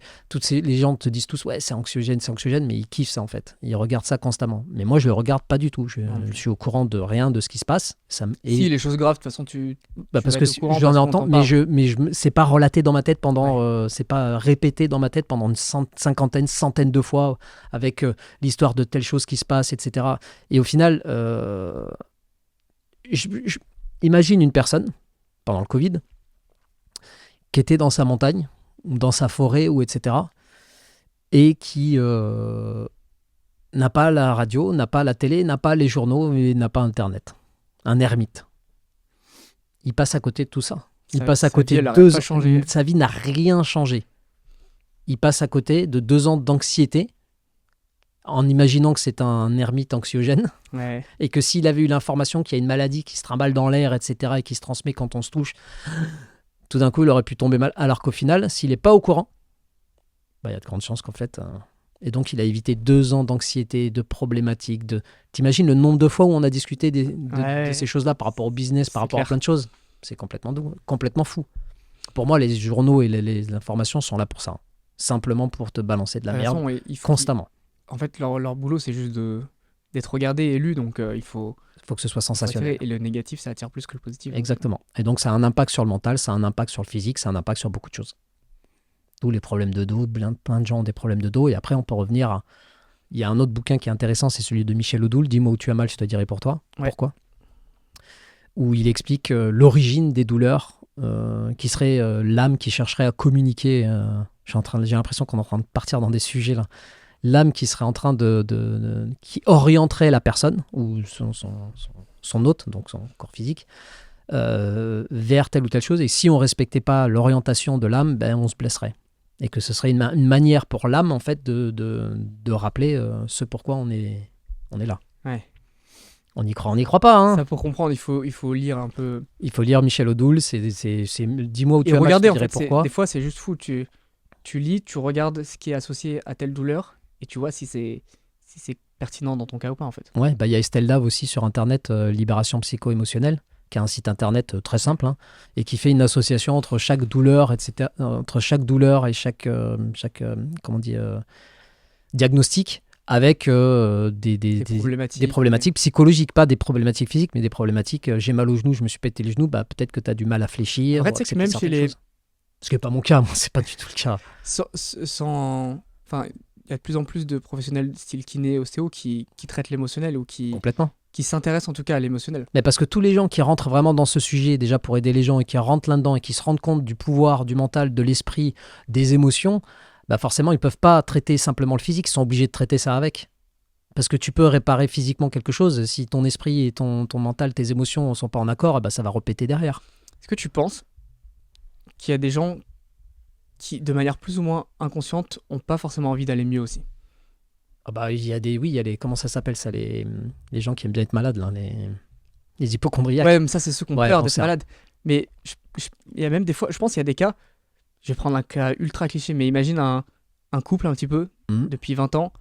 les gens te disent tous ouais c'est anxiogène, mais ils kiffent ça en fait. Ils regardent ça constamment. Mais moi je le regarde pas du tout. Je suis au courant de rien de ce qui se passe. Si les choses graves de toute façon tu parce que j'en entends, mais c'est pas relaté dans ma tête pendant c'est pas répété dans ma tête pendant une centaine de fois avec l'histoire de telle chose qui se passe, etc. Et au final imagine une personne pendant le Covid qui était dans sa montagne ou dans sa forêt ou etc. et qui n'a pas la radio, n'a pas la télé, n'a pas les journaux et n'a pas Internet. Un ermite. Il passe à côté de tout ça. Il passe à côté de 2 ans. Sa vie n'a rien changé. Il passe à côté de 2 ans d'anxiété en imaginant que c'est un ermite anxiogène et que s'il avait eu l'information qu'il y a une maladie qui se trimballe dans l'air, etc. et qui se transmet quand on se touche, tout d'un coup, il aurait pu tomber mal. Alors qu'au final, s'il n'est pas au courant, il y a de grandes chances qu'en fait... Et donc, il a évité 2 ans d'anxiété, de problématiques. T'imagines le nombre de fois où on a discuté de ces choses-là par rapport au business, par rapport à plein de choses. C'est complètement fou. Pour moi, les journaux et les informations sont là pour ça. Simplement pour te balancer de la merde constamment. En fait, leur boulot, c'est juste d'être regardé et lu. Donc, il faut que ce soit sensationnel. Et le négatif, ça attire plus que le positif. Exactement. Et donc, ça a un impact sur le mental, ça a un impact sur le physique, ça a un impact sur beaucoup de choses. D'où les problèmes de dos, plein de gens ont des problèmes de dos. Et après, on peut revenir à... Il y a un autre bouquin qui est intéressant, c'est celui de Michel Odoul, Dis-moi où tu as mal, je te dirai pour toi. Ouais. Pourquoi ? Où il explique l'origine des douleurs, qui serait l'âme qui chercherait à communiquer. J'ai l'impression qu'on est en train de partir dans des sujets là. L'âme qui serait en train qui orienterait la personne, ou son hôte, donc son corps physique, vers telle ou telle chose. Et si on ne respectait pas l'orientation de l'âme, on se blesserait. Et que ce serait une manière pour l'âme, en fait, de rappeler ce pourquoi on est là. Ouais. On y croit pas. Hein. Ça, pour comprendre, il faut lire un peu. Il faut lire Michel Odoul, c'est dis-moi où tu vas mal, je te dirai pourquoi. Des fois, c'est juste fou. Tu lis, tu regardes ce qui est associé à telle douleur, et tu vois si c'est pertinent dans ton cas ou pas, en fait. Ouais, il y a Estelle Dave aussi sur Internet, Libération psycho-émotionnelle, qui a un site internet très simple et qui fait une association entre chaque douleur, etc., entre chaque douleur et chaque diagnostic avec des problématiques psychologiques, pas des problématiques physiques, mais des problématiques. J'ai mal au genou, je me suis pété les genoux, peut-être que tu as du mal à fléchir. En fait, c'est que même chez les... Ce qui n'est pas mon cas, moi, c'est pas du tout le cas. Enfin, il y a de plus en plus de professionnels style kiné, ostéo qui traitent l'émotionnel ou qui s'intéressent en tout cas à l'émotionnel. Mais parce que tous les gens qui rentrent vraiment dans ce sujet, déjà pour aider les gens, et qui rentrent là-dedans et qui se rendent compte du pouvoir, du mental, de l'esprit, des émotions, forcément, ils ne peuvent pas traiter simplement le physique, ils sont obligés de traiter ça avec. Parce que tu peux réparer physiquement quelque chose, si ton esprit et ton mental, tes émotions ne sont pas en accord, ça va répéter derrière. Est-ce que tu penses qu'il y a des gens qui, de manière plus ou moins inconsciente, n'ont pas forcément envie d'aller mieux aussi? Il y a des comment ça s'appelle ça, les gens qui aiment bien être malades, là, les hypocondriaques. Ouais, mais ça, c'est ceux qui ont peur d'être malades. Mais il y a même des fois, je pense qu'il y a des cas, je vais prendre un cas ultra cliché, mais imagine un couple un petit peu, depuis 20 ans,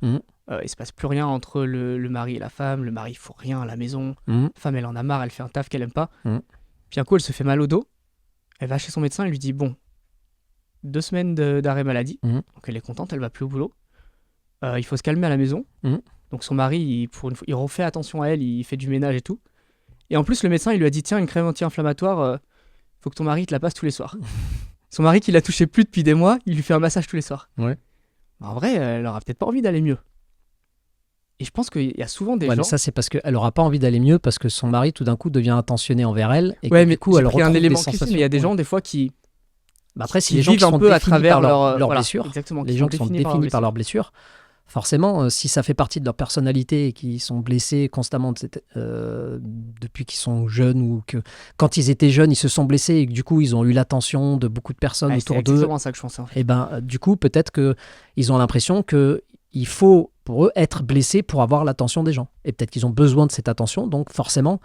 il se passe plus rien entre le mari et la femme, le mari fout rien à la maison, la femme elle en a marre, elle fait un taf qu'elle aime pas, puis un coup elle se fait mal au dos, elle va chez son médecin et lui dit bon, 2 semaines d'arrêt maladie, donc elle est contente, elle va plus au boulot, il faut se calmer à la maison, donc son mari il refait attention à elle, il fait du ménage et tout, et en plus le médecin il lui a dit tiens, une crème anti-inflammatoire, faut que ton mari te la passe tous les soirs. Son mari qui l'a touché plus depuis des mois, il lui fait un massage tous les soirs. Ouais. En vrai, elle aura peut-être pas envie d'aller mieux. Et je pense qu'il y a souvent des gens... Mais ça, c'est parce qu'elle aura pas envie d'aller mieux, parce que son mari, tout d'un coup, devient attentionné envers elle. Et mais du coup, elle retrouve un élément des sensations. Mais il y a des gens, des fois, qui... Après, si les gens qui sont définis par leurs blessures, les gens qui sont définis par leurs blessures, forcément, si ça fait partie de leur personnalité et qu'ils sont blessés constamment depuis qu'ils sont jeunes, ou que quand ils étaient jeunes, ils se sont blessés et que du coup, ils ont eu l'attention de beaucoup de personnes autour d'eux. C'est exactement ça que je pense. Et du coup, peut-être qu'ils ont l'impression qu'il faut, pour eux, être blessés pour avoir l'attention des gens. Et peut-être qu'ils ont besoin de cette attention, donc forcément,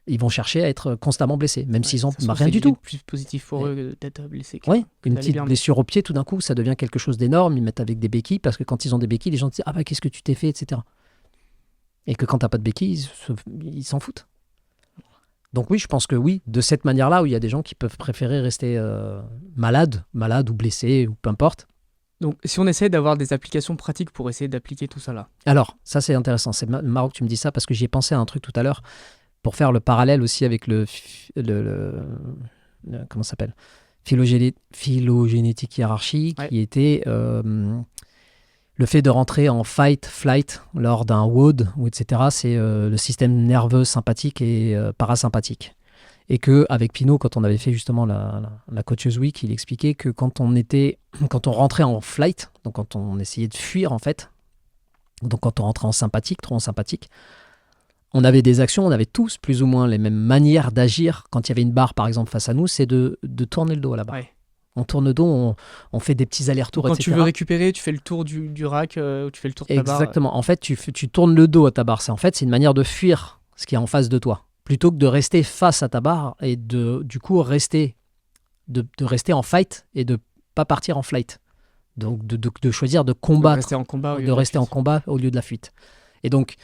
ils vont chercher à être constamment blessés, même s'ils n'ont rien du tout. C'est plus positif pour eux d'être blessés. Oui, une petite blessure au pied, tout d'un coup, ça devient quelque chose d'énorme. Ils mettent avec des béquilles, parce que quand ils ont des béquilles, les gens disent « Ah qu'est-ce que tu t'es fait ?» etc. Et que quand t'as pas de béquilles, ils s'en foutent. Donc oui, je pense que oui, de cette manière-là, où il y a des gens qui peuvent préférer rester malades ou blessés, ou peu importe. Donc, si on essaie d'avoir des applications pratiques pour essayer d'appliquer tout ça là. Alors, ça c'est intéressant. C'est marrant que tu me dis ça parce que j'y ai pensé à un truc tout à l'heure pour faire le parallèle aussi avec comment ça s'appelle phylogénétique hiérarchie, qui était le fait de rentrer en fight, flight lors d'un WOD, ou etc. C'est le système nerveux sympathique et parasympathique. Et que avec Pinot, quand on avait fait justement la Coaches Week, il expliquait que quand on rentrait en flight, donc quand on essayait de fuir en fait, donc quand on rentrait en sympathique, trop en sympathique, on avait des actions, on avait tous plus ou moins les mêmes manières d'agir. Quand il y avait une barre par exemple face à nous, c'est de tourner le dos à la barre. Ouais. On tourne le dos, on fait des petits allers-retours, Quand etc. tu veux récupérer, tu fais le tour du rack, ou tu fais le tour de ta barre. Exactement. En fait, tu tournes le dos à ta barre. C'est une manière de fuir ce qui est en face de toi, plutôt que de rester face à ta barre et du coup rester en fight et de pas partir en flight. Donc de choisir de combattre, de rester en combat au lieu de la fuite. Et donc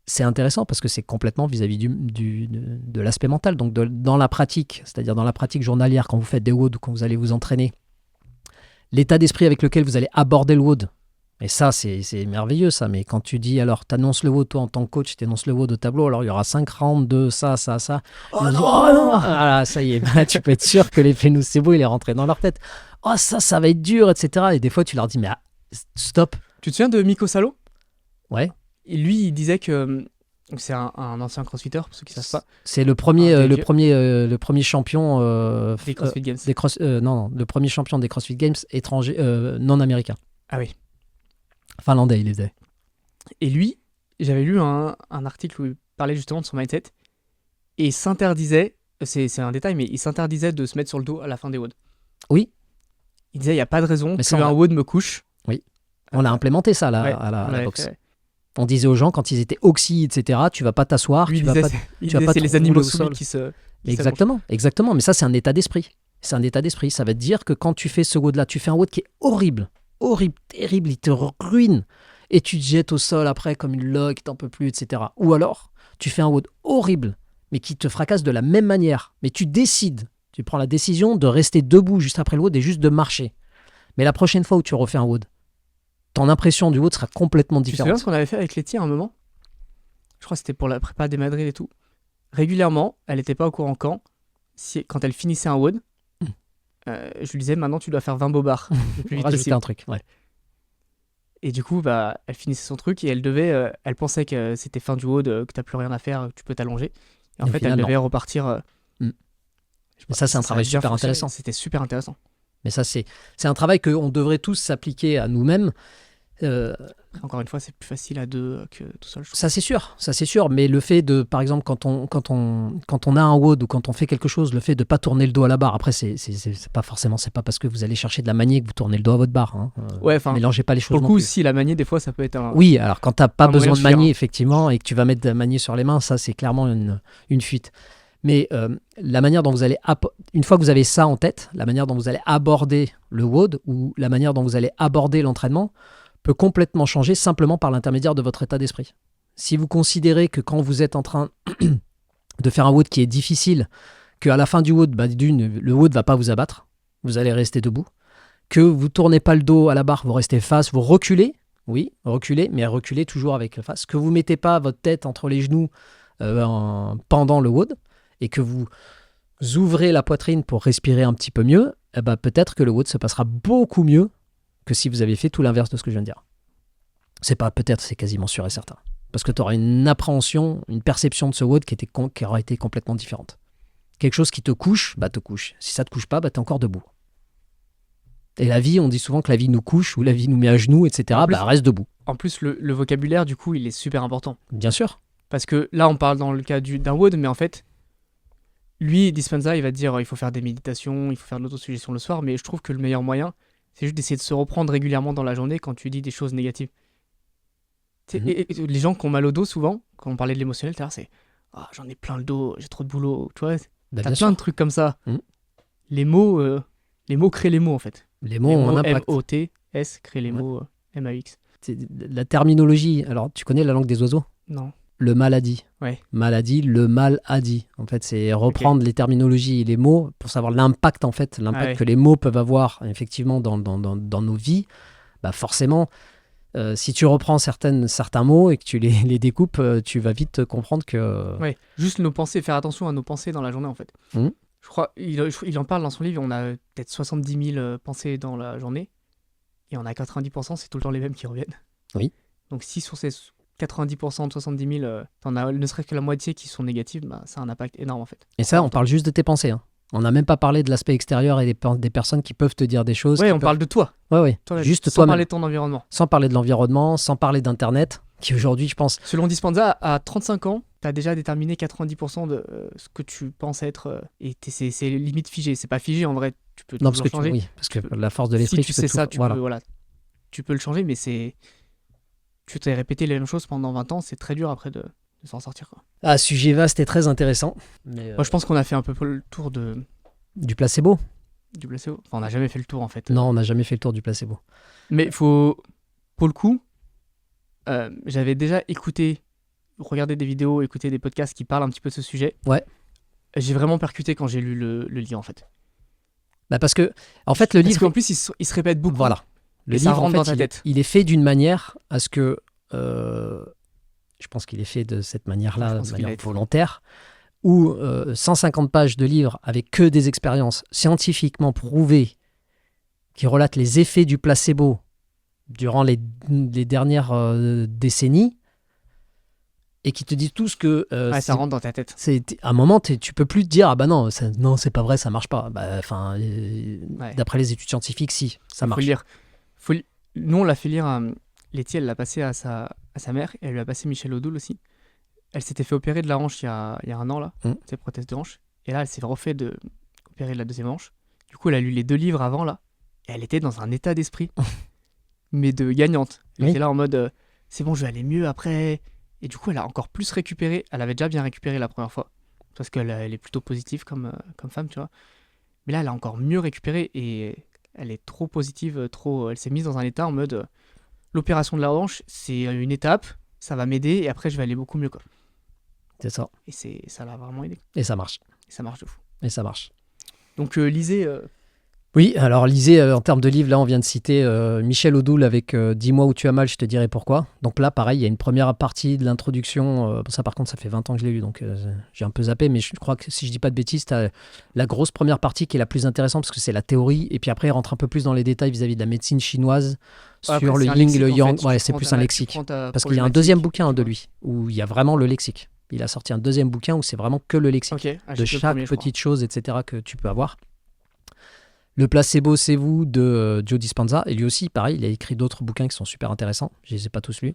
c'est intéressant parce que c'est complètement vis-à-vis de l'aspect mental. Donc dans la pratique, c'est-à-dire dans la pratique journalière, quand vous faites des WOD ou quand vous allez vous entraîner, l'état d'esprit avec lequel vous allez aborder le WOD, et ça c'est merveilleux ça, mais quand tu dis, alors t'annonces le WOD, toi en tant que coach, t'annonces le WOD au tableau, alors il y aura 5 rounds de ça. Oh non, voilà, ça y est, tu peux être sûr que l'effet nocebo il est rentré dans leur tête. Oh ça va être dur, etc. Et des fois tu leur dis, mais stop. Tu te souviens de Miko Salo? Ouais. Et lui, il disait que c'est un ancien crossfitter, pour ceux qui ne savent pas. C'est le premier champion des CrossFit Games. Le premier champion des CrossFit Games étranger, non américain. Ah oui. Finlandais, il était. Et lui, j'avais lu un article où il parlait justement de son mindset. Et il s'interdisait, c'est un détail, mais il s'interdisait de se mettre sur le dos à la fin des WOD. Oui. Il disait, il n'y a pas de raison qu'un WOD me couche. Oui. On a implémenté ça à la boxe. On disait aux gens, quand ils étaient oxy, etc., tu vas pas t'asseoir. Lui, c'est les animaux soumis qui se... Exactement. Mais ça, c'est un état d'esprit. Ça veut dire que quand tu fais ce WOD-là, tu fais un WOD qui est horrible, terrible, il te ruine. Et tu te jettes au sol après comme une log, t'en peux plus, etc. Ou alors, tu fais un WOD horrible, mais qui te fracasse de la même manière. Mais tu prends la décision de rester debout juste après le WOD et juste de marcher. Mais la prochaine fois où tu refais un WOD, ton impression du WOD sera complètement différente. Tu te souviens ce qu'on avait fait avec Letty à un moment? Je crois que c'était pour la prépa des Madrid et tout. Régulièrement, elle n'était pas au courant quand elle finissait un WOD, je lui disais, maintenant tu dois faire 20 bobards. Rajouter un truc, ouais. Et du coup, elle finissait son truc et elle pensait que c'était fin du WOD, que t'as plus rien à faire, que tu peux t'allonger. Et en fait, elle devait repartir. Ça, c'est un travail super intéressant. C'était super intéressant. Mais ça, c'est un travail qu'on devrait tous s'appliquer à nous-mêmes. Encore une fois, c'est plus facile à deux que tout seul. Ça c'est sûr. Mais le fait de, par exemple, quand on a un WOD ou quand on fait quelque chose, le fait de pas tourner le dos à la barre. Après, c'est pas forcément, c'est pas parce que vous allez chercher de la manier que vous tournez le dos à votre barre. Hein. Mélangez pas les choses. Pour le coup, si la manier, des fois, ça peut être un. Oui, alors quand t'as pas besoin de manier, effectivement, et que tu vas mettre de la manier sur les mains, ça c'est clairement une fuite. Mais la manière dont vous allez, une fois que vous avez ça en tête, la manière dont vous allez aborder le WOD ou la manière dont vous allez aborder l'entraînement peut complètement changer simplement par l'intermédiaire de votre état d'esprit. Si vous considérez que quand vous êtes en train de faire un WOD qui est difficile, qu'à la fin du WOD, le WOD ne va pas vous abattre, vous allez rester debout, que vous ne tournez pas le dos à la barre, vous restez face, vous reculez, oui, reculez, mais reculez toujours avec la face, que vous ne mettez pas votre tête entre les genoux pendant le WOD, et que vous ouvrez la poitrine pour respirer un petit peu mieux, peut-être que le WOD se passera beaucoup mieux que si vous aviez fait tout l'inverse de ce que je viens de dire. C'est pas peut-être, c'est quasiment sûr et certain. Parce que tu auras une appréhension, une perception de ce WOD qui aura été complètement différente. Quelque chose qui te couche, te couche. Si ça te couche pas, t'es encore debout. Et la vie, on dit souvent que la vie nous couche ou la vie nous met à genoux, etc. Reste debout. En plus, le vocabulaire, du coup, il est super important. Bien sûr. Parce que là, on parle dans le cas d'un WOD, mais en fait, lui, Dispenza, il va te dire il faut faire des méditations, il faut faire de l'autosuggestion le soir, mais je trouve que le meilleur moyen, c'est juste d'essayer de se reprendre régulièrement dans la journée quand tu dis des choses négatives. Et les gens qui ont mal au dos, souvent, quand on parlait de l'émotionnel, c'est j'en ai plein le dos, j'ai trop de boulot. Tu vois, t'as plein de trucs comme ça. Les mots créent les mots, en fait. Les mots ont un impact. M-O-T-S créent les mots M-A-X. La terminologie, alors tu connais la langue des oiseaux? Non. Le mal a dit. Ouais. Maladie, le mal a dit. En fait, c'est reprendre les terminologies et les mots pour savoir l'impact que les mots peuvent avoir effectivement dans nos vies. Bah forcément, si tu reprends certains mots et que tu les découpes, tu vas vite comprendre que... Ouais, juste nos pensées, faire attention à nos pensées dans la journée en fait. Je crois, il en parle dans son livre, on a peut-être 70 000 pensées dans la journée, et on a 90%, c'est tout le temps les mêmes qui reviennent. Oui. Donc si sur ces 90% de 70 000, t'en as ne serait-ce que la moitié qui sont négatives, bah, ça a un impact énorme en fait. Et ça, on parle juste de tes pensées. Hein. On n'a même pas parlé de l'aspect extérieur et des personnes qui peuvent te dire des choses. Ouais, on parle de toi. Ouais. Juste sans toi-même. parler de ton environnement. Sans parler de l'environnement, sans parler d'Internet, qui aujourd'hui, je pense... Selon Dispenza, à 35 ans, t'as déjà déterminé 90% de ce que tu penses être, et c'est limite figé. C'est pas figé en vrai, tu peux toujours changer. Parce que la force de l'esprit, si tu sais ça, tu peux le changer, mais tu t'es répété les mêmes choses pendant 20 ans, c'est très dur après de s'en sortir, quoi. Ah, sujet vaste et très intéressant. Mais Moi, je pense qu'on a fait un peu le tour du placebo. Du placebo. Enfin, on n'a jamais fait le tour, en fait. Non, on n'a jamais fait le tour du placebo. Mais pour le coup, j'avais déjà regardé des vidéos, écouté des podcasts qui parlent un petit peu de ce sujet. Ouais. J'ai vraiment percuté quand j'ai lu le livre, en fait. Bah parce que, en fait, le livre... Parce qu'en plus, il se répète beaucoup. Voilà. Le livre, ça rentre dans ta tête. Il est fait d'une manière à ce que... je pense qu'il est fait de cette manière-là, de manière volontaire, où 150 pages de livre avec que des expériences scientifiquement prouvées qui relatent les effets du placebo durant les dernières décennies et qui te disent tous que... ça rentre dans ta tête. À un moment, tu peux plus te dire « Ah bah non, c'est pas vrai, ça marche pas. » D'après les études scientifiques, si, ça marche. Nous, on l'a fait lire Letty, elle l'a passé à sa mère, et elle lui a passé Michel Odoul aussi. Elle s'était fait opérer de la hanche il y a un an, là, ses prothèses de hanche. Et là, elle s'est refait opérer de la deuxième hanche. Du coup, elle a lu les 2 livres avant, là, et elle était dans un état d'esprit, mais de gagnante. Elle était là en mode, c'est bon, je vais aller mieux après. Et du coup, elle a encore plus récupéré. Elle avait déjà bien récupéré la première fois, parce qu'elle est plutôt positive comme femme, tu vois. Mais là, elle a encore mieux récupéré, et elle est trop positive, elle s'est mise dans un état en mode... l'opération de la hanche, c'est une étape, ça va m'aider et après je vais aller beaucoup mieux, quoi. C'est ça. Et ça l'a vraiment aidé. Et ça marche. Et ça marche de fou. Et ça marche. Donc lisez... Oui, alors lisez en termes de livres, là on vient de citer Michel Odoul avec Dis-moi où tu as mal, je te dirai pourquoi. Donc là pareil, il y a une première partie de l'introduction, ça par contre ça fait 20 ans que je l'ai lu, donc j'ai un peu zappé, mais je crois que si je dis pas de bêtises, tu as la grosse première partie qui est la plus intéressante parce que c'est la théorie, et puis après il rentre un peu plus dans les détails vis-à-vis de la médecine chinoise, sur le yin, le yang, c'est plus un lexique. Parce qu'il y a un deuxième bouquin de lui, où il y a vraiment le lexique. Il a sorti un deuxième bouquin où c'est vraiment que le lexique, de chaque petite chose, etc. que tu peux avoir. Le placebo, c'est vous de Joe Dispenza. Et lui aussi, pareil, il a écrit d'autres bouquins qui sont super intéressants. Je ne les ai pas tous lus.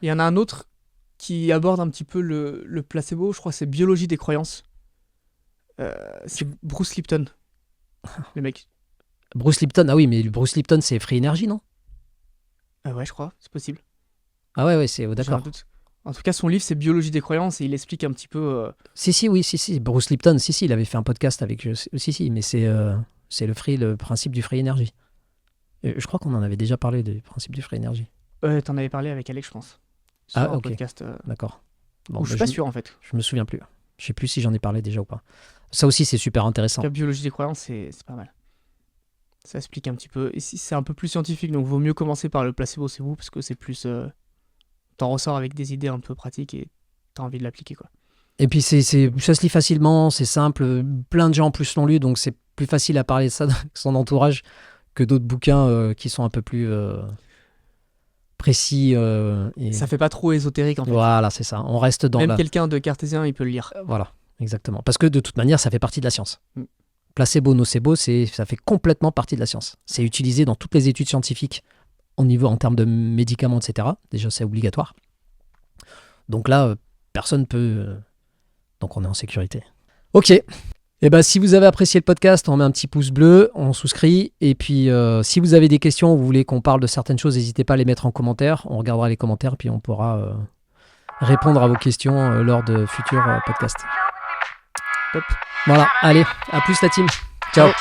Il y en a un autre qui aborde un petit peu le placebo. Je crois que c'est Biologie des croyances. C'est Bruce Lipton, le mec. Bruce Lipton, ah oui, mais Bruce Lipton, c'est Free Energy, non ? Ouais, je crois, c'est possible. Ah ouais, c'est d'accord. En tout cas, son livre, c'est Biologie des croyances et il explique un petit peu... Si. Bruce Lipton, il avait fait un podcast avec... mais c'est le principe du Free Energy. Je crois qu'on en avait déjà parlé du principe du Free Energy. T'en avais parlé avec Alex, je pense. Sur un podcast. D'accord. Bon, je suis pas sûr, en fait. Je me souviens plus. Je sais plus si j'en ai parlé déjà ou pas. Ça aussi, c'est super intéressant. La biologie des croyances, c'est pas mal. Ça explique un petit peu. Et c'est un peu plus scientifique, donc vaut mieux commencer par le placebo, c'est vous, parce que c'est plus... t'en ressors avec des idées un peu pratiques et t'as envie de l'appliquer, quoi. Et puis ça se lit facilement, c'est simple, plein de gens en plus l'ont lu, donc c'est plus facile à parler de ça avec son entourage que d'autres bouquins qui sont un peu plus précis. Et... Ça fait pas trop ésotérique, en fait. Voilà, c'est ça, on reste dans Même quelqu'un de cartésien, il peut le lire. Voilà, exactement. Parce que de toute manière, ça fait partie de la science. Placebo, nocebo, ça fait complètement partie de la science. C'est utilisé dans toutes les études scientifiques en termes de médicaments, etc. Déjà, c'est obligatoire. Donc là, personne peut... Donc on est en sécurité. Ok. Et ben si vous avez apprécié le podcast, on met un petit pouce bleu, on souscrit. Et puis si vous avez des questions, vous voulez qu'on parle de certaines choses, n'hésitez pas à les mettre en commentaire. On regardera les commentaires, puis on pourra répondre à vos questions lors de futurs podcasts. Top. Voilà, allez, à plus la team. Ciao.